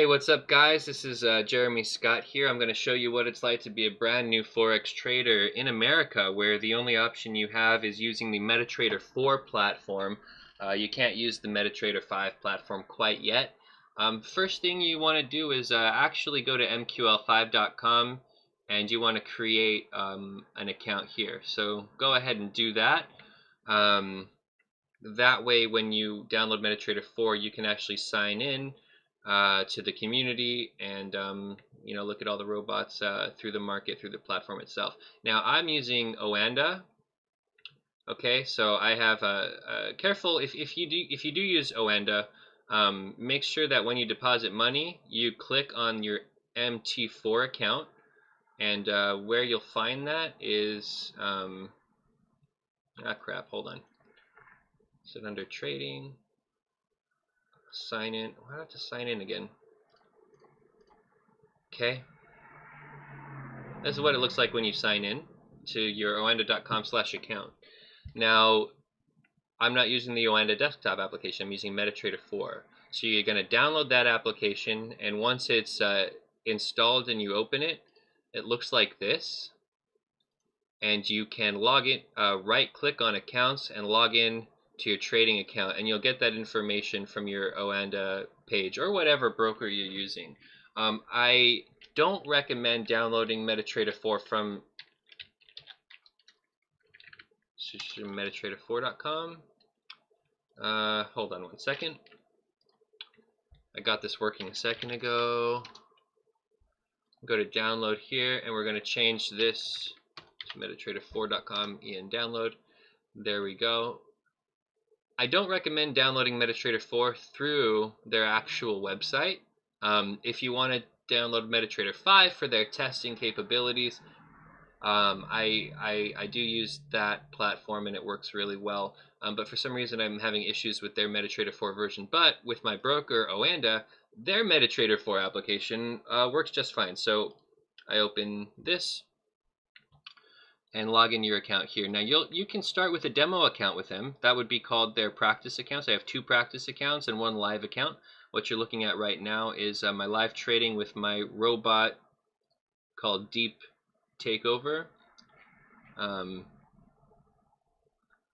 Hey, what's up, guys? This is Jeremy Scott here. I'm going to show you what it's like to be a brand new Forex trader in America, where the only option you have is using the MetaTrader 4 platform. You can't use the MetaTrader 5 platform quite yet. First thing you want to do is actually go to mql5.com and you want to create an account here. So go ahead and do that. That way, when you download MetaTrader 4, you can actually sign in to the community and look at all the robots through the market, through the platform itself. Now I'm using Oanda. Okay, so I have careful if you do use Oanda, make sure that when you deposit money you click on your MT4 account, and where you'll find that is hold on. Is it under trading? Sign in. Why do I have to sign in again? Okay. This is what it looks like when you sign in to your oanda.com/account. Now, I'm not using the Oanda desktop application. I'm using MetaTrader 4. So you're going to download that application, and once it's installed and you open it, it looks like this. And you can log in, right-click on accounts and log in to your trading account, and you'll get that information from your Oanda page or whatever broker you're using. I don't recommend downloading MetaTrader 4 from MetaTrader4.com. Hold on one second. I got this working a second ago. Go to download here, and we're going to change this to MetaTrader4.com and download. There we go. I don't recommend downloading MetaTrader 4 through their actual website. If you want to download MetaTrader 5 for their testing capabilities, I do use that platform and it works really well. But for some reason I'm having issues with their MetaTrader 4 version. But with my broker Oanda, their MetaTrader 4 application works just fine. So I open this and log in your account here. Now you can start with a demo account with them. That would be called their practice accounts. I have 2 practice accounts and 1 live account. What you're looking at right now is my live trading with my robot called Deep Takeover. And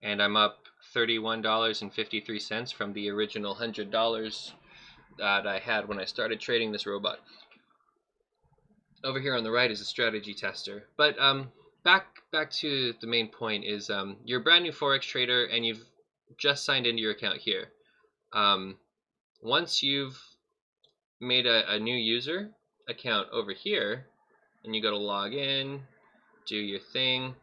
I'm up $31.53 from the original $100 that I had when I started trading this robot. Over here on the right is a strategy tester. But back to the main point is you're a brand new Forex trader and you've just signed into your account here. Once you've made a new user account over here and you go to log in, do your thing,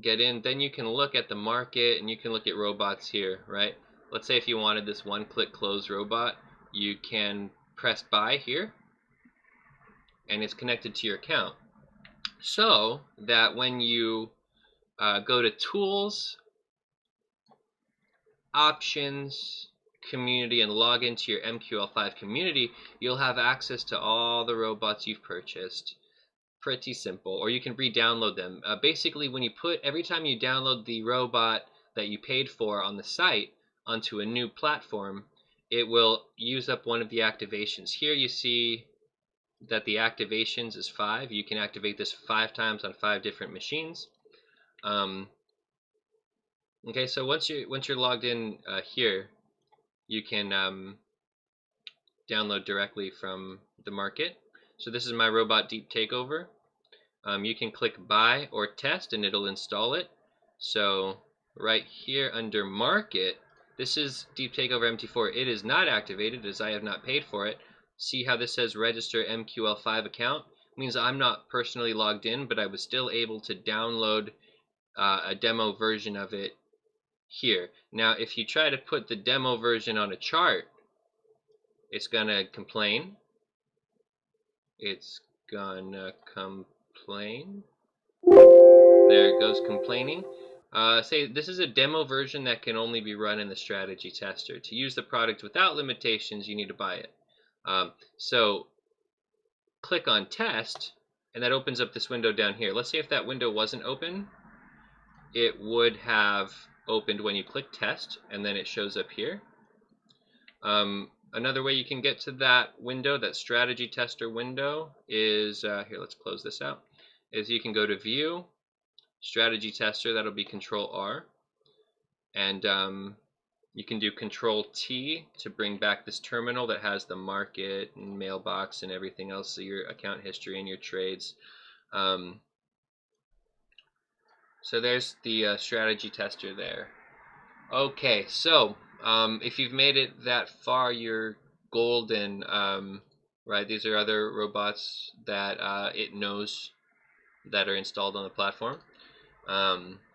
get in, then you can look at the market and you can look at robots here, right? Let's say if you wanted this one-click close robot, you can press buy here and it's connected to your account, so that when you go to tools, options, community, and log into your MQL5 community, you'll have access to all the robots you've purchased. Pretty simple. Or you can re-download them. Basically, when you every time you download the robot that you paid for on the site onto a new platform, it will use up one of the activations. Here you see that the activations is 5. You can activate this 5 times on 5 different machines. Okay, so once you're logged in here, you can download directly from the market. So this is my robot Deep Takeover. You can click buy or test and it'll install it. So right here under market, this is Deep Takeover MT4. It is not activated as I have not paid for it. See how this says register MQL5 account? It means I'm not personally logged in, but I was still able to download a demo version of it here. Now if you try to put the demo version on a chart, it's gonna complain. It's gonna complain. There it goes, complaining. Say this is a demo version that can only be run in the strategy tester. To use the product without limitations, you need to buy it. So click on test and that opens up this window down here. Let's say if that window wasn't open, it would have opened when you click test and then it shows up here. Another way you can get to that window, that strategy tester window, is here. Let's close this out. Is you can go to View, Strategy Tester. That'll be Control R, and you can do Control T to bring back this terminal that has the market and mailbox and everything else, so your account history and your trades. So there's the strategy tester there. Okay, so if you've made it that far, you're golden, right? These are other robots that it knows that are installed on the platform.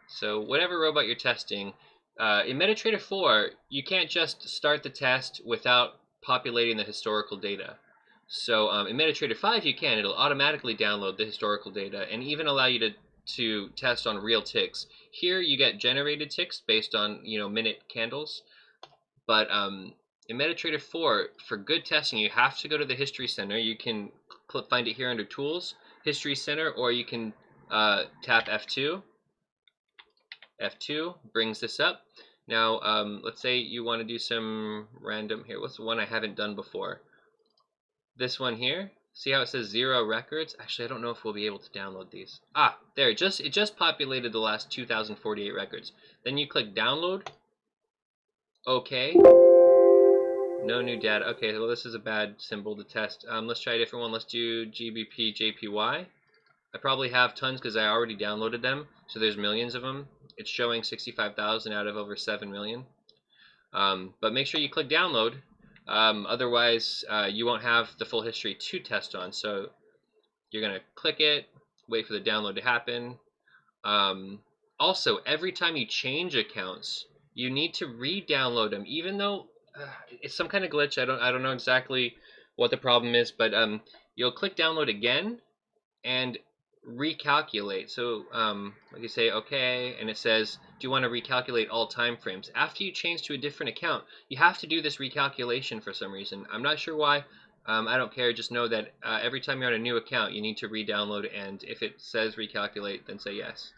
So whatever robot you're testing, in MetaTrader 4, you can't just start the test without populating the historical data. So in MetaTrader 5, you can. It'll automatically download the historical data and even allow you to test on real ticks. Here you get generated ticks based on minute candles, but in MetaTrader 4, for good testing, you have to go to the History Center. You can find it here under Tools, History Center, or you can tap F2. F2 brings this up. Now, let's say you want to do some random here. What's the one I haven't done before? This one here. See how it says 0 records? Actually, I don't know if we'll be able to download these. Ah, there. It just populated the last 2,048 records. Then you click Download. Okay. No new data. Okay, well this is a bad symbol to test. Let's try a different one. Let's do GBP JPY. I probably have tons because I already downloaded them. So there's millions of them. It's showing 65,000 out of over 7 million. But make sure you click Download. Otherwise, you won't have the full history to test on. So you're going to click it, wait for the download to happen. Also, every time you change accounts, you need to re-download them, even though it's some kind of glitch. I don't know exactly what the problem is, but you'll click Download again and recalculate. So like you say, okay, and it says, do you want to recalculate all time frames? After you change to a different account, you have to do this recalculation for some reason. I'm not sure why. I don't care. Just know that every time you're on a new account, you need to re-download, and if it says recalculate, then say yes.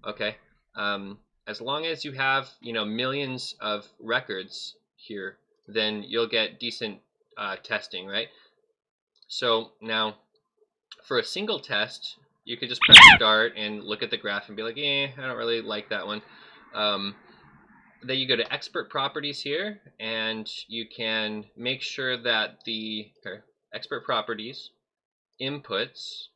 Okay. As long as you have millions of records here, then you'll get decent testing, right? So now, for a single test, you could just press start and look at the graph and be like, I don't really like that one. Then you go to expert properties here, and you can make sure that the expert properties inputs,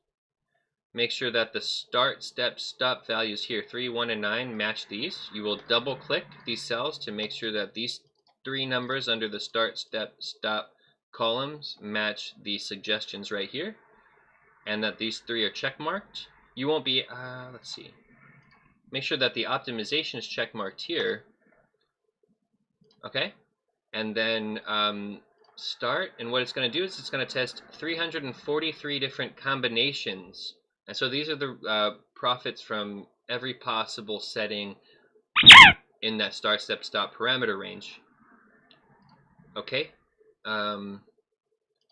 make sure that the start, step, stop values here, 3, 1, and 9, match these. You will double click these cells to make sure that these 3 numbers under the start, step, stop columns match the suggestions right here, and that these 3 are check marked. You won't be, let's see, make sure that the optimization is check marked here. Okay, and then start, and what it's going to do is it's going to test 343 different combinations, and so these are the profits from every possible setting in that start, step, stop parameter range. Okay, and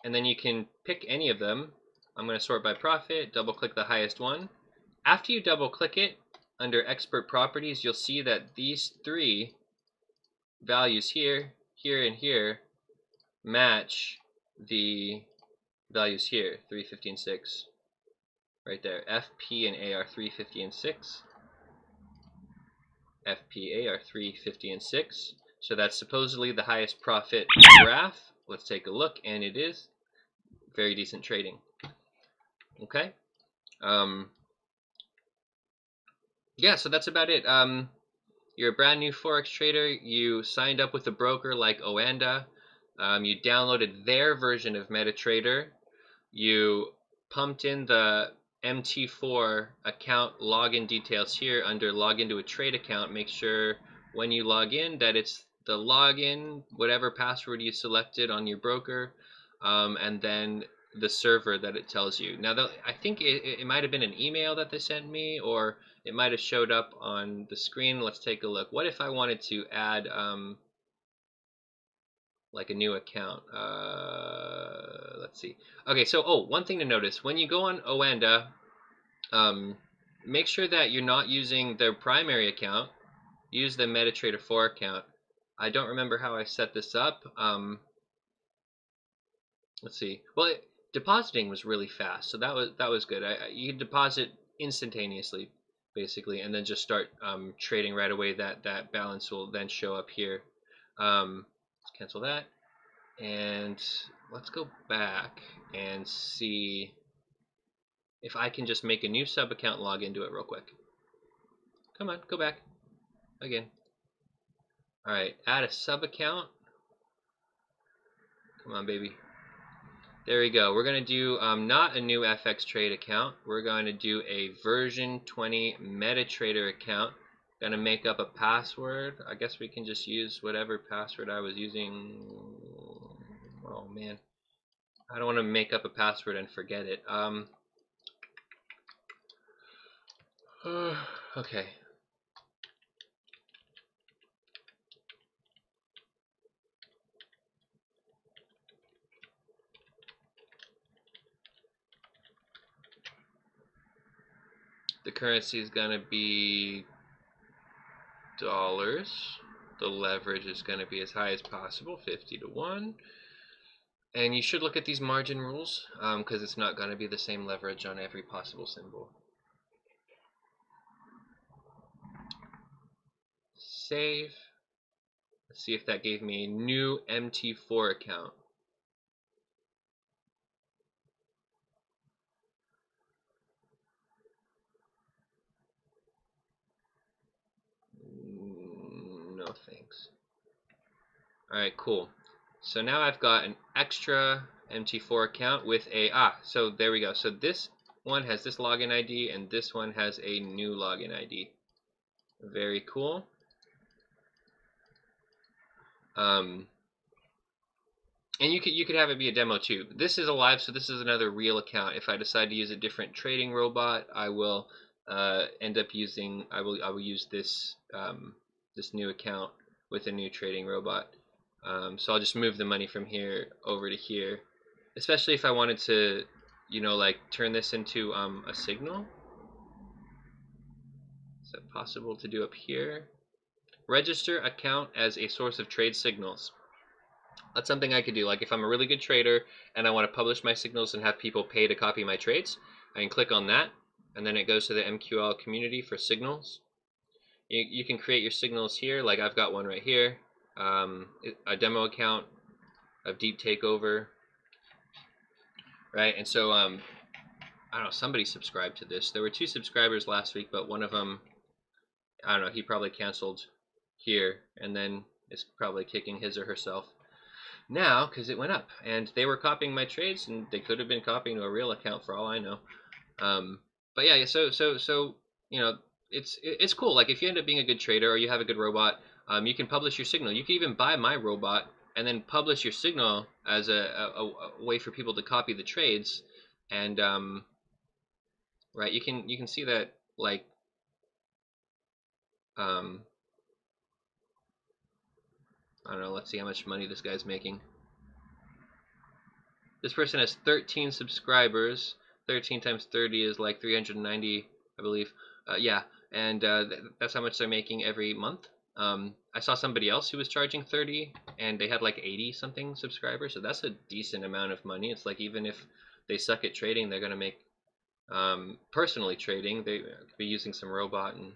then you can pick any of them. I'm going to sort by profit, double click the highest one. After you double click it, under expert properties, you'll see that these 3 values here, here, and here match the values here, 3, 50, and 6. Right there. F, P, and A are 3, 50, and 6. F, P, A are 3, 50, and 6. So that's supposedly the highest profit graph. Let's take a look, and it is very decent trading. Okay. Yeah, so that's about it. You're a brand new Forex trader. You signed up with a broker like Oanda. You downloaded their version of MetaTrader. You pumped in the MT4 account login details here under log into a trade account. Make sure when you log in that it's the login, whatever password you selected on your broker, and then the server that it tells you. Now, I think it might have been an email that they sent me, or it might have showed up on the screen. Let's take a look. What if I wanted to add like a new account? Let's see. Okay, so one thing to notice, when you go on Oanda, make sure that you're not using their primary account. Use the MetaTrader 4 account. I don't remember how I set this up. Let's see. Well, depositing was really fast, so that was good. You could deposit instantaneously, basically, and then just start trading right away. That balance will then show up here. Let's cancel that, and let's go back and see if I can just make a new sub account and log into it real quick. Come on, go back again. All right, add a sub account. Come on, baby. There we go. We're going to do not a new FX trade account. We're going to do a version 20 MetaTrader account. Going to make up a password. I guess we can just use whatever password I was using. Oh man, I don't want to make up a password and forget it. Okay. The currency is going to be dollars. The leverage is going to be as high as possible, 50 to 1. And you should look at these margin rules because it's not going to be the same leverage on every possible symbol. Save. Let's see if that gave me a new MT4 account. No thanks. Alright, cool. So now I've got an extra MT4 account with a, so there we go. So this one has this login ID and this one has a new login ID. Very cool. And you could have it be a demo too. This is a live, so this is another real account. If I decide to use a different trading robot, I will end up using. I will use this this new account with a new trading robot. So I'll just move the money from here over to here, especially if I wanted to, you know, like turn this into a signal. Is that possible to do up here? Register account as a source of trade signals. That's something I could do. Like if I'm a really good trader and I want to publish my signals and have people pay to copy my trades, I can click on that, and then it goes to the MQL community for signals. You can create your signals here. Like I've got one right here, a demo account of Deep Takeover, right? And so I don't know, somebody subscribed to this. There were 2 subscribers last week, but one of them, I don't know, he probably canceled here, and then is probably kicking his or herself now because it went up, and they were copying my trades, and they could have been copying to a real account for all I know. But yeah, so you know, it's cool. Like if you end up being a good trader or you have a good robot, you can publish your signal. You can even buy my robot and then publish your signal as a way for people to copy the trades, and right, you can see that, like I don't know, let's see how much money this guy's making. This person has 13 subscribers. 13 times 30 is like 390, I believe. Yeah, and that's how much they're making every month. I saw somebody else who was charging 30, and they had like 80 something subscribers, so that's a decent amount of money. It's like even if they suck at trading, they're gonna make personally trading. They could be using some robot and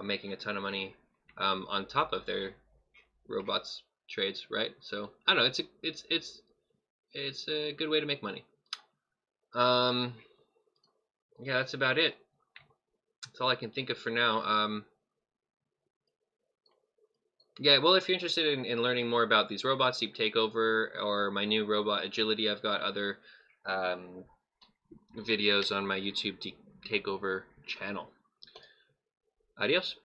making a ton of money on top of their robots trades, right? So I don't know. It's a good way to make money. Yeah, that's about it. That's all I can think of for now. Yeah, well, if you're interested in learning more about these robots, Deep Takeover, or my new robot Agility, I've got other videos on my YouTube Deep Takeover channel. Adios.